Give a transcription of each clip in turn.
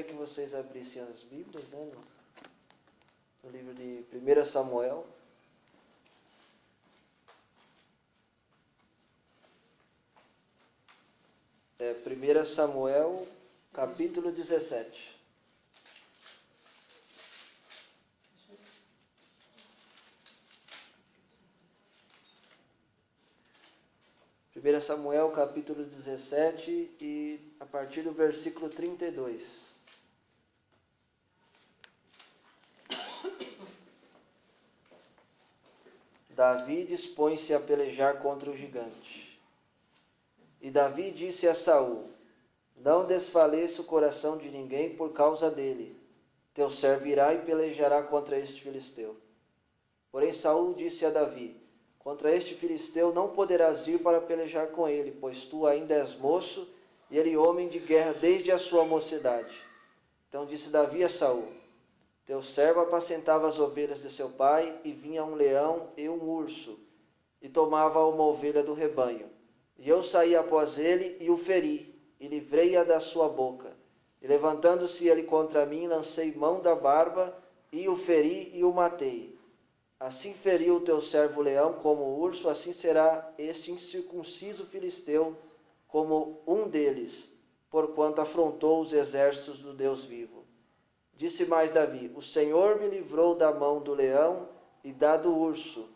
gostaria que vocês abrissem as Bíblias, né, no livro de 1 Samuel. É 1 Samuel, capítulo 17. Primeira Samuel, capítulo 17, e a partir do versículo 32. Davi dispõe-se a pelejar contra o gigante. E Davi disse a Saul: não desfaleça o coração de ninguém por causa dele. Teu servo irá e pelejará contra este filisteu. Porém Saul disse a Davi: contra este filisteu não poderás ir para pelejar com ele, pois tu ainda és moço, e ele homem de guerra desde a sua mocidade. Então disse Davi a Saul: teu servo apacentava as ovelhas de seu pai, e vinha um leão e um urso, e tomava uma ovelha do rebanho. E eu saí após ele, e o feri, e livrei-a da sua boca. E levantando-se ele contra mim, lancei mão da barba, e o feri, e o matei. Assim feriu o teu servo leão como o urso, assim será este incircunciso filisteu como um deles, porquanto afrontou os exércitos do Deus vivo. Disse mais Davi: o Senhor me livrou da mão do leão e da do urso,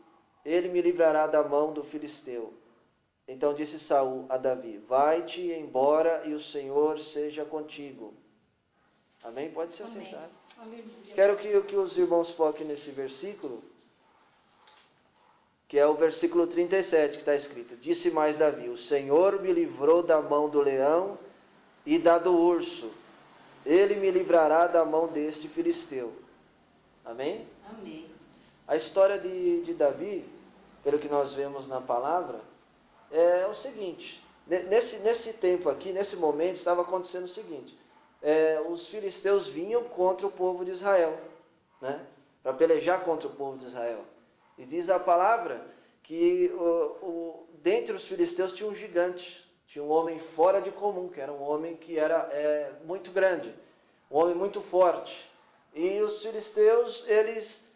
ele me livrará da mão do filisteu. Então disse Saul a Davi: vai-te embora e o Senhor seja contigo. Amém? Pode se assentar. Quero que os irmãos foquem nesse versículo, que é o versículo 37, que está escrito: disse mais Davi: o Senhor me livrou da mão do leão e da do urso, ele me livrará da mão deste filisteu. Amém? Amém. A história de Davi, pelo que nós vemos na palavra, é o seguinte: nesse tempo aqui, nesse momento, estava acontecendo o seguinte: os filisteus vinham contra o povo de Israel, né, para pelejar contra o povo de Israel. E diz a palavra que dentre os filisteus tinha um gigante, tinha um homem fora de comum, que era um homem que era muito grande, um homem muito forte. E os filisteus, eles,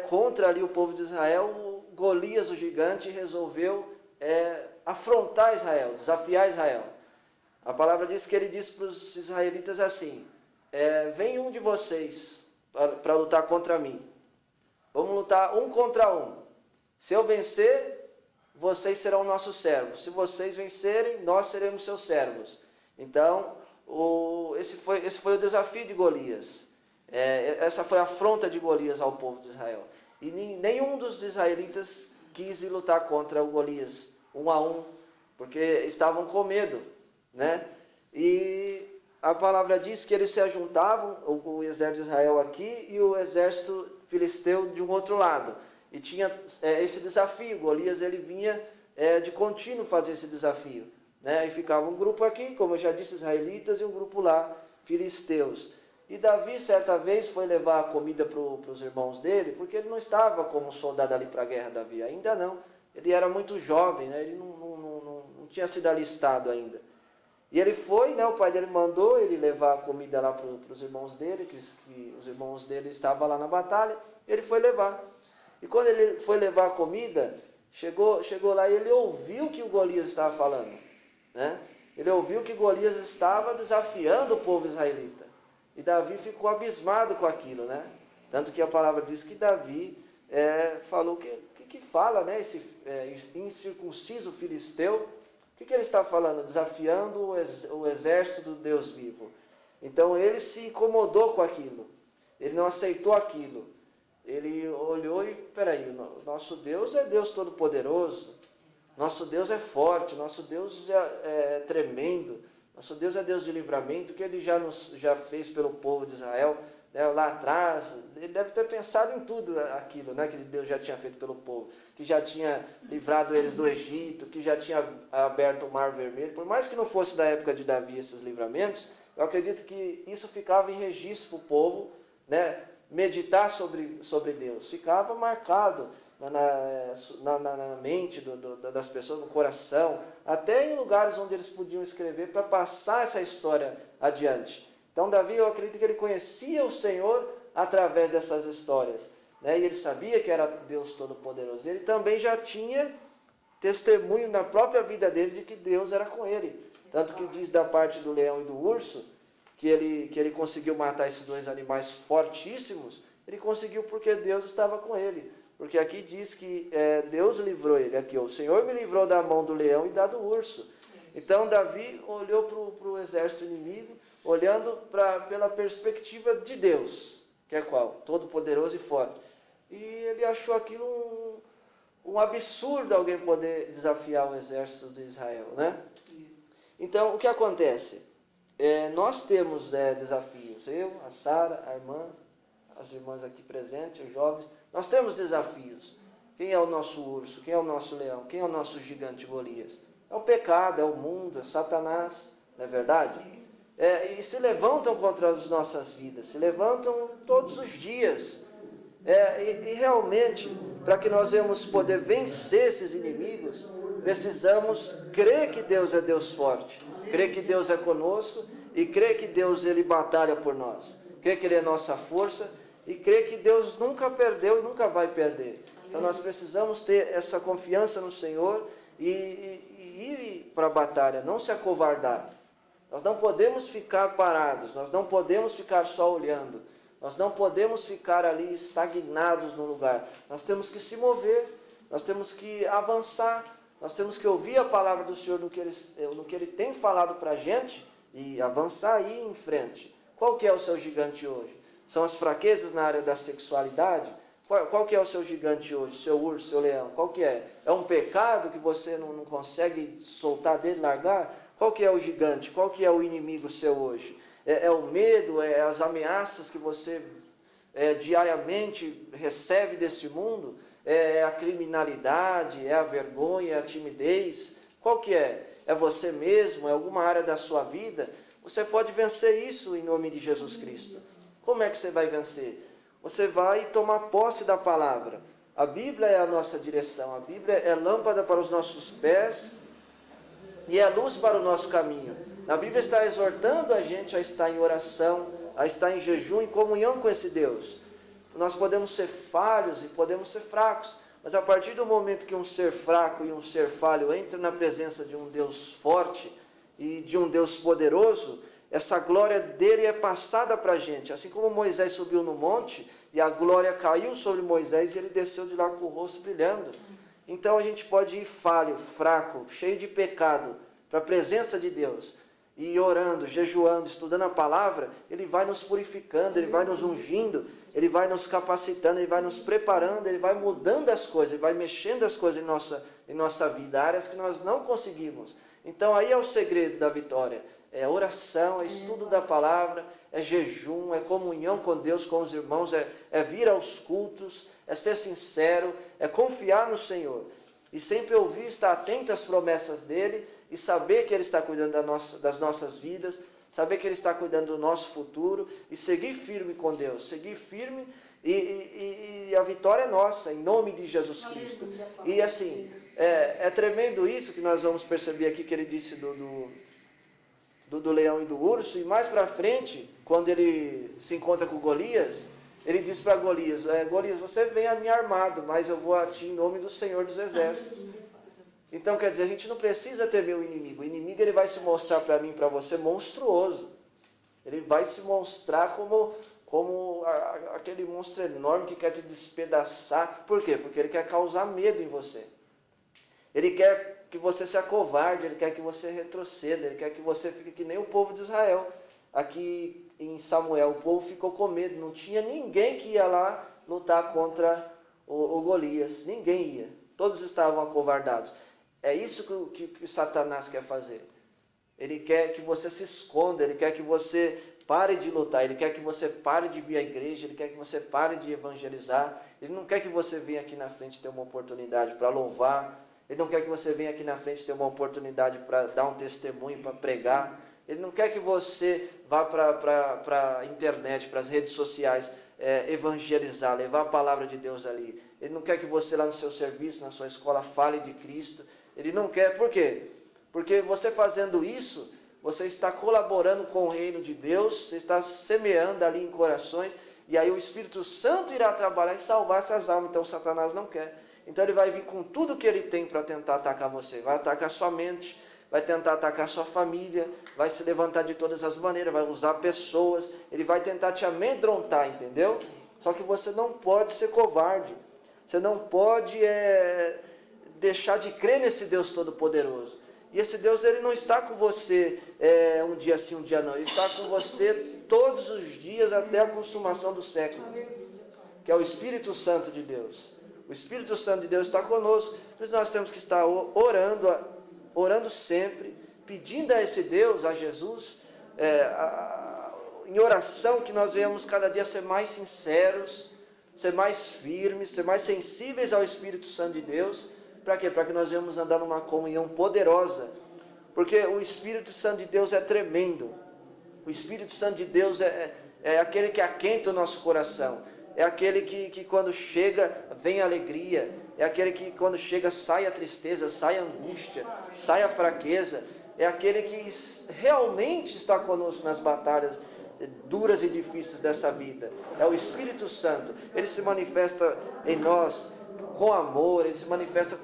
contra ali o povo de Israel, Golias, o gigante, resolveu afrontar Israel, desafiar Israel. A palavra diz que ele disse para os israelitas assim: vem um de vocês para lutar contra mim. Vamos lutar um contra um. Se eu vencer, vocês serão nossos servos. Se vocês vencerem, nós seremos seus servos. Então, esse foi o desafio de Golias. Essa foi a afronta de Golias ao povo de Israel. E nenhum dos israelitas quis ir lutar contra o Golias, um a um, porque estavam com medo, né? E a palavra diz que eles se ajuntavam, o exército de Israel aqui e o exército filisteu de um outro lado. E tinha esse desafio. Golias, ele vinha de contínuo fazer esse desafio, né? E ficava um grupo aqui, como eu já disse, israelitas, e um grupo lá, filisteus. E Davi, certa vez, foi levar a comida para os irmãos dele, porque ele não estava como soldado ali para a guerra, Davi, ainda não. Ele era muito jovem, né? Ele não tinha sido alistado ainda. E ele foi, né, o pai dele mandou ele levar a comida lá para os irmãos dele, que os irmãos dele estavam lá na batalha, ele foi levar. E quando ele foi levar a comida, chegou lá e ele ouviu o que o Golias estava falando, né? Ele ouviu que Golias estava desafiando o povo israelita. E Davi ficou abismado com aquilo, né? Tanto que a palavra diz que Davi falou que fala, né, esse incircunciso filisteu. O que ele está falando? Desafiando o exército do Deus vivo. Então ele se incomodou com aquilo. Ele não aceitou aquilo. Ele olhou e, peraí, nosso Deus é Deus Todo-Poderoso. Nosso Deus é forte. Nosso Deus é tremendo. Nosso Deus é Deus de livramento, que ele já fez pelo povo de Israel, né, lá atrás. Ele deve ter pensado em tudo aquilo, né, que Deus já tinha feito pelo povo, que já tinha livrado eles do Egito, que já tinha aberto o Mar Vermelho. Por mais que não fosse da época de Davi esses livramentos, eu acredito que isso ficava em registro para o povo, né, meditar sobre Deus. Ficava marcado na mente das pessoas, no coração, até em lugares onde eles podiam escrever para passar essa história adiante. Então Davi, eu acredito que ele conhecia o Senhor através dessas histórias, né? E ele sabia que era Deus Todo-Poderoso. Ele também já tinha testemunho na própria vida dele de que Deus era com ele. Tanto que diz da parte do leão e do urso, que ele conseguiu matar esses dois animais fortíssimos, ele conseguiu porque Deus estava com ele. Porque aqui diz que Deus livrou ele. Aqui, o Senhor me livrou da mão do leão e da do urso. Então Davi olhou para o exército inimigo, olhando pela perspectiva de Deus, que é qual? Todo-poderoso e forte. E ele achou aquilo um absurdo alguém poder desafiar o exército de Israel, né? Então, o que acontece? Nós temos desafios. Eu, a Sara, a irmã, as irmãs aqui presentes, os jovens, nós temos desafios. Quem é o nosso urso? Quem é o nosso leão? Quem é o nosso gigante Golias? É o pecado, é o mundo, é Satanás, não é verdade? E se levantam contra as nossas vidas, se levantam todos os dias. E realmente, para que nós venhamos poder vencer esses inimigos, precisamos crer que Deus é Deus forte, crer que Deus é conosco e crer que Deus ele batalha por nós, crer que Ele é nossa força e crer que Deus nunca perdeu e nunca vai perder. Então nós precisamos ter essa confiança no Senhor e ir para a batalha, não se acovardar. Nós não podemos ficar parados, nós não podemos ficar só olhando, nós não podemos ficar ali estagnados no lugar. Nós temos que se mover, nós temos que avançar, nós temos que ouvir a palavra do Senhor no que Ele tem falado para a gente e avançar e ir em frente. Qual que é o seu gigante hoje? São as fraquezas na área da sexualidade? Qual que é o seu gigante hoje? Seu urso, seu leão? Qual que é? É um pecado que você não consegue soltar dele, largar? Qual que é o gigante? Qual que é o inimigo seu hoje? É o medo? É as ameaças que você diariamente recebe deste mundo? É a criminalidade? É a vergonha? É a timidez? Qual que é? É você mesmo? É alguma área da sua vida? Você pode vencer isso em nome de Jesus Cristo. Como é que você vai vencer? Você vai tomar posse da palavra. A Bíblia é a nossa direção. A Bíblia é lâmpada para os nossos pés e é luz para o nosso caminho. A Bíblia está exortando a gente a estar em oração, a estar em jejum, em comunhão com esse Deus. Nós podemos ser falhos e podemos ser fracos, mas a partir do momento que um ser fraco e um ser falho entram na presença de um Deus forte e de um Deus poderoso, essa glória dele é passada para a gente. Assim como Moisés subiu no monte e a glória caiu sobre Moisés e ele desceu de lá com o rosto brilhando. Então a gente pode ir falho, fraco, cheio de pecado, para a presença de Deus. E orando, jejuando, estudando a palavra, Ele vai nos purificando, Ele vai nos ungindo, Ele vai nos capacitando, Ele vai nos preparando, Ele vai mudando as coisas, Ele vai mexendo as coisas em nossa vida, áreas que nós não conseguimos. Então aí é o segredo da vitória. É oração, é estudo da palavra, é jejum, é comunhão com Deus, com os irmãos, é vir aos cultos, é ser sincero, é confiar no Senhor. E sempre ouvir, estar atento às promessas dEle e saber que Ele está cuidando das nossas vidas, saber que Ele está cuidando do nosso futuro e seguir firme com Deus, seguir firme e a vitória é nossa, em nome de Jesus Cristo. E assim, é tremendo isso que nós vamos perceber aqui que Ele disse do leão e do urso, e mais para frente, quando ele se encontra com Golias, ele diz para Golias, Golias, você vem a mim armado, mas eu vou a ti em nome do Senhor dos Exércitos. Então, quer dizer, a gente não precisa temer o inimigo. O inimigo ele vai se mostrar para mim, para você, monstruoso. Ele vai se mostrar como aquele monstro enorme que quer te despedaçar. Por quê? Porque ele quer causar medo em você. Ele quer que você se acovarde, ele quer que você retroceda, ele quer que você fique que nem o povo de Israel. Aqui em Samuel, o povo ficou com medo, não tinha ninguém que ia lá lutar contra o Golias, ninguém ia, todos estavam acovardados. É isso que Satanás quer fazer. Ele quer que você se esconda, ele quer que você pare de lutar, ele quer que você pare de vir à igreja, ele quer que você pare de evangelizar, ele não quer que você venha aqui na frente ter uma oportunidade para louvar, ele não quer que você venha aqui na frente ter uma oportunidade para dar um testemunho, para pregar. Ele não quer que você vá para a internet, para as redes sociais, evangelizar, levar a palavra de Deus ali. Ele não quer que você lá no seu serviço, na sua escola, fale de Cristo. Ele não quer, por quê? Porque você fazendo isso, você está colaborando com o reino de Deus, você está semeando ali em corações, e aí o Espírito Santo irá trabalhar e salvar essas almas. Então Satanás não quer. Então ele vai vir com tudo que ele tem para tentar atacar você. Vai atacar sua mente, vai tentar atacar sua família, vai se levantar de todas as maneiras, vai usar pessoas, ele vai tentar te amedrontar, entendeu? Só que você não pode ser covarde. Você não pode deixar de crer nesse Deus Todo-Poderoso. E esse Deus, ele não está com você um dia sim, um dia não. Ele está com você todos os dias até a consumação do século, que é o Espírito Santo de Deus. O Espírito Santo de Deus está conosco. Por isso nós temos que estar orando sempre, pedindo a esse Deus, a Jesus, em oração, que nós venhamos cada dia ser mais sinceros, ser mais firmes, ser mais sensíveis ao Espírito Santo de Deus. Para quê? Para que nós venhamos andar numa comunhão poderosa. Porque o Espírito Santo de Deus é tremendo. O Espírito Santo de Deus é aquele que aquenta o nosso coração. É aquele que quando chega, vem a alegria. É aquele que quando chega, sai a tristeza, sai a angústia, sai a fraqueza. É aquele que realmente está conosco nas batalhas duras e difíceis dessa vida. É o Espírito Santo. Ele se manifesta em nós com amor, ele se manifesta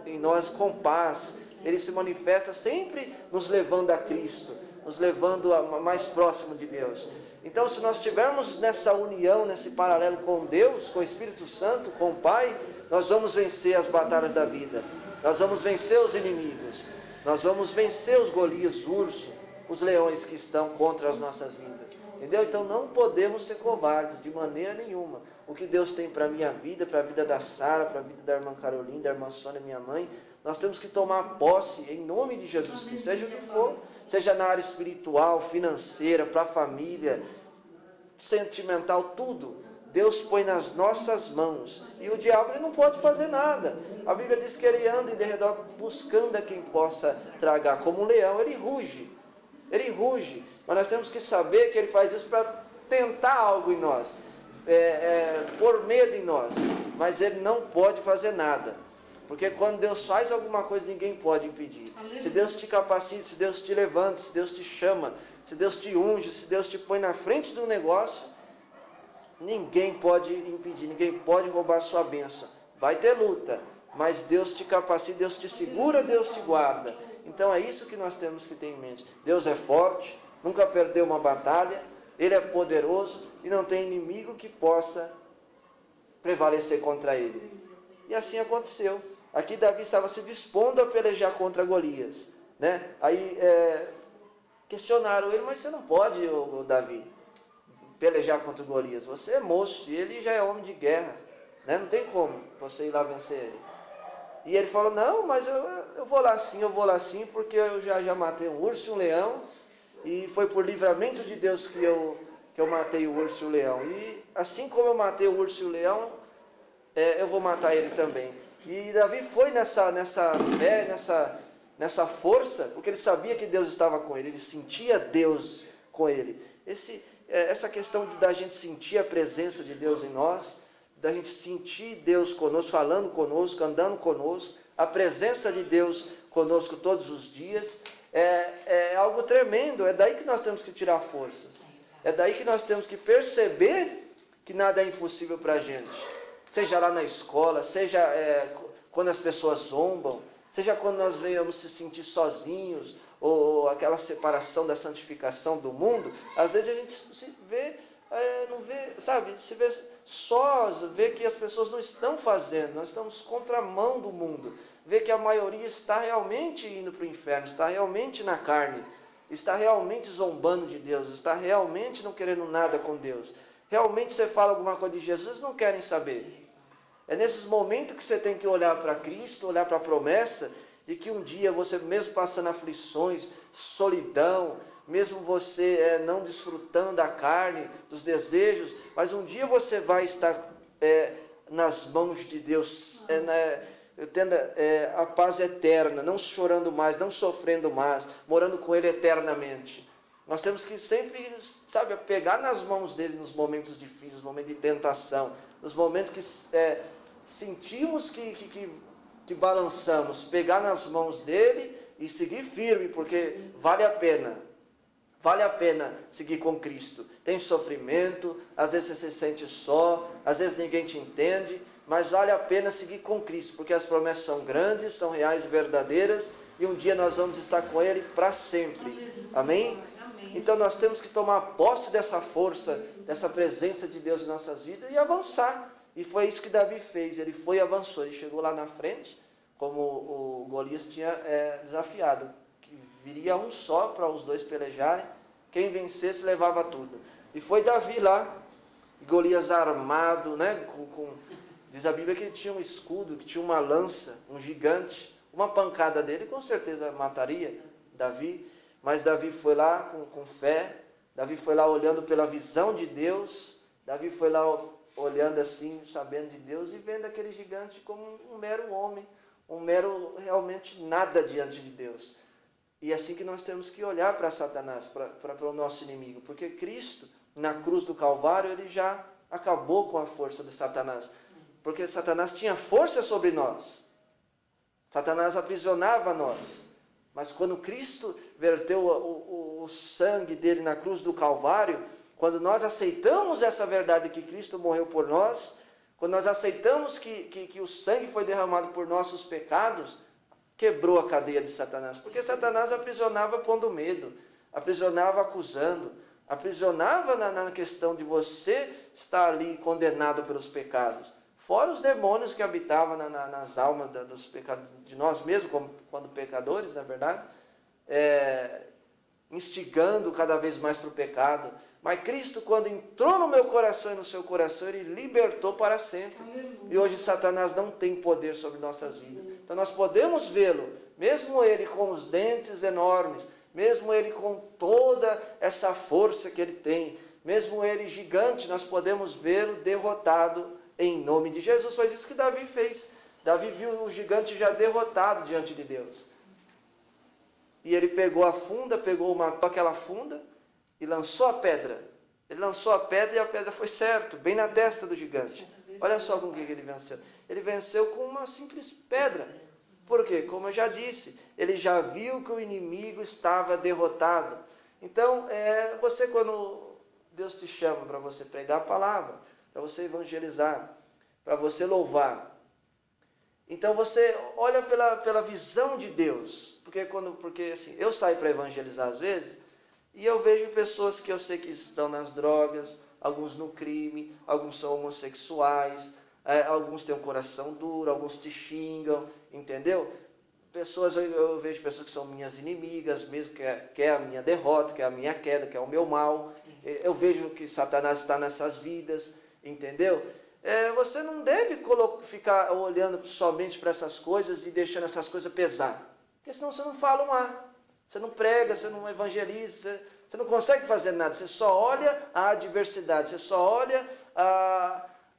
em nós com paz, ele se manifesta sempre nos levando a Cristo, nos levando a mais próximo de Deus. Então, se nós estivermos nessa união, nesse paralelo com Deus, com o Espírito Santo, com o Pai, nós vamos vencer as batalhas da vida, nós vamos vencer os inimigos, nós vamos vencer os Golias, os ursos, os leões que estão contra as nossas vidas. Entendeu? Então não podemos ser covardes de maneira nenhuma. O que Deus tem para a minha vida, para a vida da Sara, para a vida da irmã Carolina, da irmã Sônia, minha mãe, nós temos que tomar posse em nome de Jesus Cristo, seja o que for, seja na área espiritual, financeira, para a família, sentimental, tudo. Deus põe nas nossas mãos, e o diabo ele não pode fazer nada. A Bíblia diz que ele anda em derredor buscando a quem possa tragar, como um leão, ele ruge. Ele ruge, mas nós temos que saber que ele faz isso para tentar algo em nós, pôr medo em nós, mas ele não pode fazer nada, porque quando Deus faz alguma coisa, ninguém pode impedir. Se Deus te capacita, se Deus te levanta, se Deus te chama, se Deus te unge, se Deus te põe na frente do negócio, ninguém pode impedir, ninguém pode roubar a sua bênção. Vai ter luta, mas Deus te capacita, Deus te segura, Deus te guarda. Então é isso que nós temos que ter em mente. Deus é forte, nunca perdeu uma batalha, Ele é poderoso e não tem inimigo que possa prevalecer contra Ele. E assim aconteceu. Aqui Davi estava se dispondo a pelejar contra Golias, né? Aí questionaram ele, mas você não pode, Davi, pelejar contra Golias. Você é moço e ele já é homem de guerra, né? Não tem como você ir lá vencer ele. E ele falou, não, mas eu vou lá sim, porque eu já matei um urso e um leão, e foi por livramento de Deus que eu matei o urso e o leão. E assim como eu matei o urso e o leão, eu vou matar ele também. E Davi foi nessa fé, nessa força, porque ele sabia que Deus estava com ele, ele sentia Deus com ele. Essa questão da gente sentir a presença de Deus em nós, da gente sentir Deus conosco, falando conosco, andando conosco, a presença de Deus conosco todos os dias, é algo tremendo. É daí que nós temos que tirar forças, é daí que nós temos que perceber que nada é impossível para a gente, seja lá na escola, seja quando as pessoas zombam, seja quando nós venhamos se sentir sozinhos, ou aquela separação da santificação do mundo. Às vezes a gente se vê, não vê, sabe, se vê sós, vê que as pessoas não estão fazendo, nós estamos contramão do mundo, vê que a maioria está realmente indo para o inferno, está realmente na carne, está realmente zombando de Deus, está realmente não querendo nada com Deus. Realmente você fala alguma coisa de Jesus, eles não querem saber. É nesses momentos que você tem que olhar para Cristo, olhar para a promessa de que um dia você, mesmo passando aflições, solidão, mesmo você não desfrutando da carne, dos desejos, mas um dia você vai estar nas mãos de Deus, tendo a paz eterna, não chorando mais, não sofrendo mais, morando com Ele eternamente. Nós temos que sempre, sabe, pegar nas mãos dele nos momentos difíceis, nos momentos de tentação, nos momentos que sentimos que te balançamos, pegar nas mãos dele e seguir firme, porque vale a pena. Vale a pena seguir com Cristo. Tem sofrimento, às vezes você se sente só, às vezes ninguém te entende, mas vale a pena seguir com Cristo, porque as promessas são grandes, são reais e verdadeiras, e um dia nós vamos estar com Ele para sempre. Amém? Então nós temos que tomar posse dessa força, dessa presença de Deus em nossas vidas e avançar. E foi isso que Davi fez, ele foi e avançou, ele chegou lá na frente, como o Golias tinha desafiado, que viria um só para os dois pelejarem, quem vencesse levava tudo. E foi Davi lá, Golias armado, né, diz a Bíblia que ele tinha um escudo, que tinha uma lança, um gigante, uma pancada dele com certeza mataria Davi, mas Davi foi lá com fé, Davi foi lá olhando pela visão de Deus, Davi foi lá olhando assim, sabendo de Deus e vendo aquele gigante como um mero homem, um mero realmente nada diante de Deus. E é assim que nós temos que olhar para Satanás, para o nosso inimigo, porque Cristo, na cruz do Calvário, ele já acabou com a força de Satanás, porque Satanás tinha força sobre nós, Satanás aprisionava nós, mas quando Cristo verteu o sangue dele na cruz do Calvário, quando nós aceitamos essa verdade que Cristo morreu por nós, quando nós aceitamos que o sangue foi derramado por nossos pecados, quebrou a cadeia de Satanás. Porque Satanás aprisionava pondo medo, aprisionava acusando, aprisionava na questão de você estar ali condenado pelos pecados. Fora os demônios que habitavam nas almas dos pecados, de nós mesmos, quando pecadores, na verdade, instigando cada vez mais para o pecado. Mas Cristo, quando entrou no meu coração e no seu coração, Ele libertou para sempre. Aleluia. E hoje Satanás não tem poder sobre nossas vidas. Então nós podemos vê-lo, mesmo ele com os dentes enormes, mesmo ele com toda essa força que ele tem, mesmo ele gigante, nós podemos vê-lo derrotado em nome de Jesus. Foi isso que Davi fez. Davi viu o gigante já derrotado diante de Deus. E ele pegou a funda, aquela funda e lançou a pedra. Ele lançou a pedra e a pedra foi certo, bem na testa do gigante. Olha só com o que ele venceu. Ele venceu com uma simples pedra. Por quê? Como eu já disse, ele já viu que o inimigo estava derrotado. Então, você quando Deus te chama para você pregar a palavra, para você evangelizar, para você louvar, então você olha pela visão de Deus, porque assim, eu saio para evangelizar às vezes, e eu vejo pessoas que eu sei que estão nas drogas, alguns no crime, alguns são homossexuais, alguns têm um coração duro, alguns te xingam, entendeu? Eu vejo pessoas que são minhas inimigas, mesmo que é a minha derrota, que é a minha queda, que é o meu mal. Eu vejo que Satanás está nessas vidas, entendeu? Você não deve ficar olhando somente para essas coisas e deixando essas coisas pesar. Porque senão você não fala um A. Você não prega, você não evangeliza, você não consegue fazer nada. Você só olha a adversidade, você só olha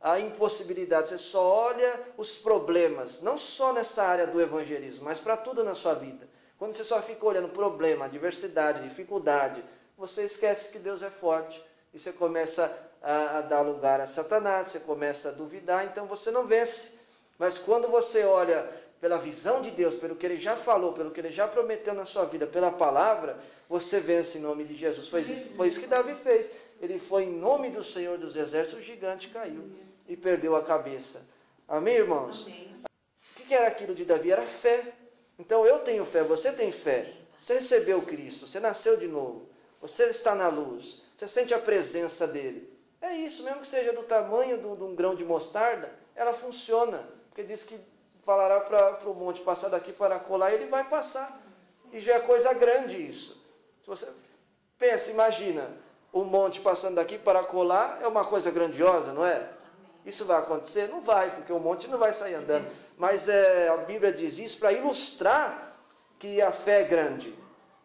a impossibilidade, você só olha os problemas. Não só nessa área do evangelismo, mas para tudo na sua vida. Quando você só fica olhando problema, adversidade, dificuldade, você esquece que Deus é forte. E você começa a dar lugar a Satanás, você começa a duvidar, então você não vence. Mas quando você olha pela visão de Deus, pelo que Ele já falou, pelo que Ele já prometeu na sua vida, pela palavra, você vence em nome de Jesus. Foi isso que Davi fez. Ele foi em nome do Senhor dos Exércitos, o gigante caiu e perdeu a cabeça. Amém, irmãos? Amém. O que era aquilo de Davi? Era fé. Então eu tenho fé, você tem fé. Você recebeu Cristo, você nasceu de novo, você está na luz, você sente a presença dele. É isso, mesmo que seja do tamanho de um grão de mostarda, ela funciona. Porque diz que falará para o monte passar daqui para colar, e ele vai passar. E já é coisa grande isso. Se você pensa, imagina, o monte passando daqui para colar, é uma coisa grandiosa, não é? Isso vai acontecer? Não vai, porque o monte não vai sair andando. Mas a Bíblia diz isso para ilustrar que a fé é grande.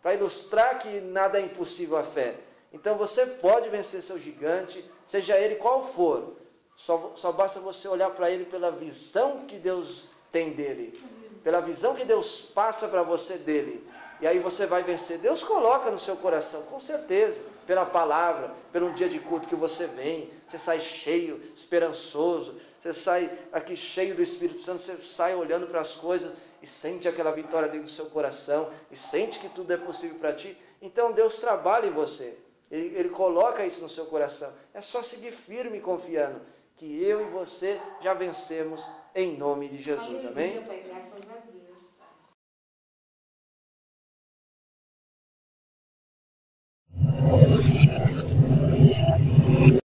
Para ilustrar que nada é impossível à fé. Então você pode vencer seu gigante, seja ele qual for. Só basta você olhar para ele pela visão que Deus tem dele. Pela visão que Deus passa para você dele. E aí você vai vencer. Deus coloca no seu coração, com certeza. pela palavra, pelo um dia de culto que você vem, você sai cheio, esperançoso, você sai aqui cheio do Espírito Santo, você sai olhando para as coisas e sente aquela vitória dentro do seu coração, e sente que tudo é possível para ti. Então Deus trabalha em você, Ele coloca isso no seu coração. É só seguir firme confiando que eu e você já vencemos em nome de Jesus. Aleluia, Amém? Pai, graças a Deus.